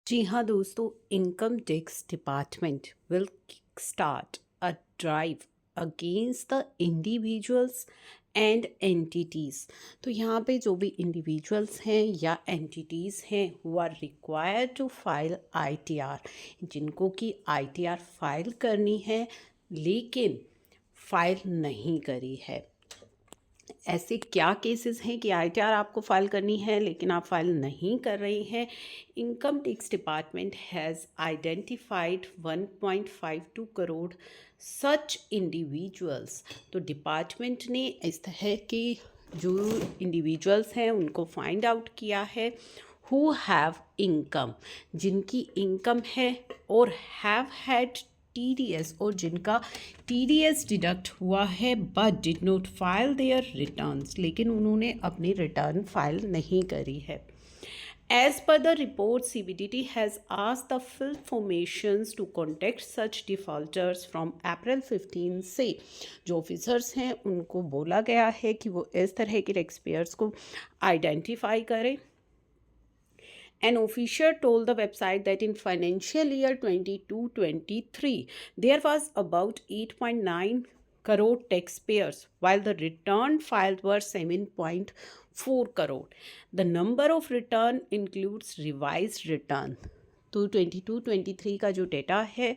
जी हाँ दोस्तों, income tax department will start a drive against the individuals and entities. तो यहाँ पे जो भी इंडिविजुअल्स हैं या एंटिटीज़ हैं वो are required to file ITR, जिनको कि आईटीआर फाइल करनी है लेकिन फाइल नहीं करी है। ऐसे क्या केसेस हैं कि आईटीआर आपको फाइल करनी है लेकिन आप फाइल नहीं कर रही हैं। Income tax department has identified 1.52 crore such individuals. तो डिपार्टमेंट ने इस तरह के जो इंडिविजुअल्स हैं उनको फाइंड आउट किया है हु हैव इनकम, जिनकी इनकम है और हैव हैड टीडीएस, और जिनका टीडीएस डिडक्ट हुआ है but did not file there returns, लेकिन उन्होंने अपनी रिटर्न फाइल नहीं करी है। As per the report, CBDT has asked the field formations to contact such defaulters from April 15 से जो ऑफिसर्स हैं उनको बोला गया है कि वो इस तरह के टैक्सपेयर्स को आइडेंटिफाई करें। An official told the website that in financial year 22-23, there was about 8.9 crore taxpayers, while the return filed were 7.4 crore. The number of return includes revised return. तो 22-23 का जो डेटा है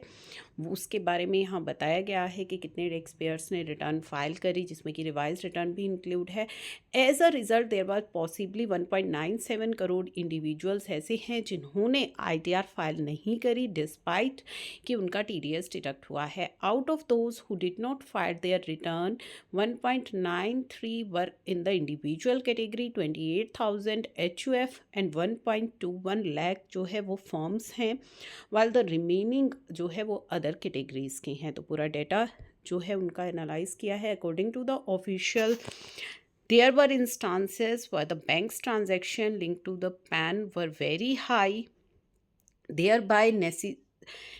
वो उसके बारे में यहाँ बताया गया है कि कितने टैक्सपेयर्स ने रिटर्न फाइल करी, जिसमें कि रिवाइज रिटर्न भी इंक्लूड है। As a result there was possibly 1.97 crore individuals ऐसे हैं जिन्होंने आईटीआर फाइल नहीं करी डिस्पाइट कि उनका टीडीएस डिडक्ट हुआ है। Out of those who did not file there return 1.93 were in the individual category, 28,000 HUF and 1.21 lakh जो है वो फॉर्म्स हैं, वाइल द रिमेनिंग जो है वो अदर कैटेगरीज के हैं। तो पूरा डेटा जो है उनका एनालाइज किया है। According to the official, there were instances where the bank's transaction linked to the PAN were very high, thereby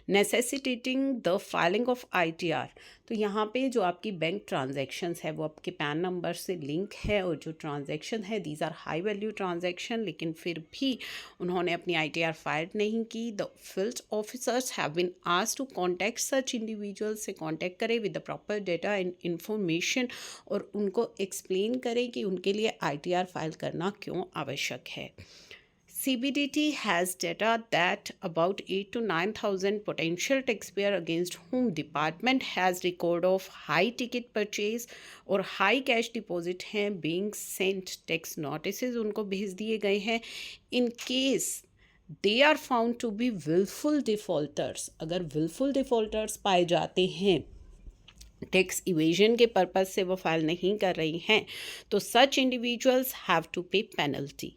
necessitating the filing of ITR। तो यहाँ पे जो आपकी बैंक ट्रांजैक्शंस है वो आपके पैन नंबर से लिंक है, और जो ट्रांजैक्शन है these are high value transaction, लेकिन फिर भी उन्होंने अपनी ITR फाइल नहीं की। The field officers have been asked to contact such individuals, से कॉन्टैक्ट करें with the proper data and information, और उनको एक्सप्लेन करें कि उनके लिए ITR फाइल करना क्यों आवश्यक है। CBDT has data that about 8 to 9,000 potential taxpayer against whom department has record of high ticket purchase और high cash deposit हैं being sent tax notices उनको भेज दिए गए हैं। In case they are found to be willful defaulters, अगर willful defaulters पाए जाते हैं, टैक्स इवेजन के पर्पज़ से वो फाइल नहीं कर रही हैं, तो such individuals have to pay penalty.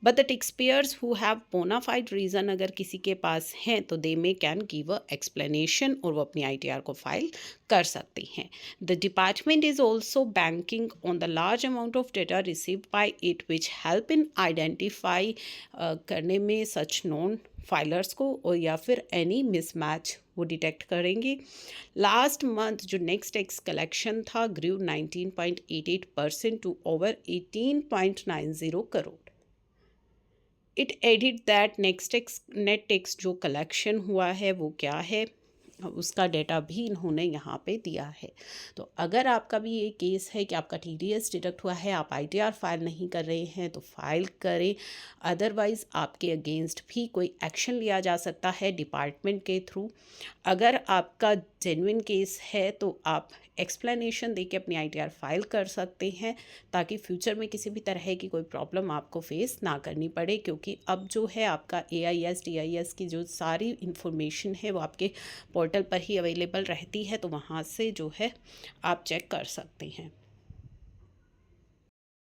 But the taxpayers who have bonafide reason अगर किसी के पास हैं तो they may can give a explanation, और वो अपनी ITR को फाइल कर सकती हैं। The department is also banking on the large amount of data received by it which help in identify करने में सच नॉन फाइलर्स को, और या फिर एनी मिसमैच वो डिटेक्ट करेंगे। लास्ट मंथ जो नेक्स्ट टैक्स कलेक्शन था grew 19.88% to over 18.90 crore. It added that next tax net tax जो कलेक्शन हुआ है वो क्या है, उसका डेटा भी इन्होंने यहाँ पे दिया है। तो अगर आपका भी ये केस है कि आपका टीडीएस डिडक्ट हुआ है, आप ITR फाइल नहीं कर रहे हैं, तो फाइल करें, अदरवाइज़ आपके अगेंस्ट भी कोई एक्शन लिया जा सकता है डिपार्टमेंट के थ्रू। अगर आपका जेन्युइन केस है तो आप एक्सप्लेनेशन देके अपनी ITR फाइल कर सकते हैं, ताकि फ्यूचर में किसी भी तरह की कोई प्रॉब्लम आपको फेस ना करनी पड़े, क्योंकि अब जो है आपका AIS DIS की जो सारी इन्फॉर्मेशन है वो आपके पोर्टल पर ही अवेलेबल रहती है, तो वहाँ से जो है आप चेक कर सकते हैं।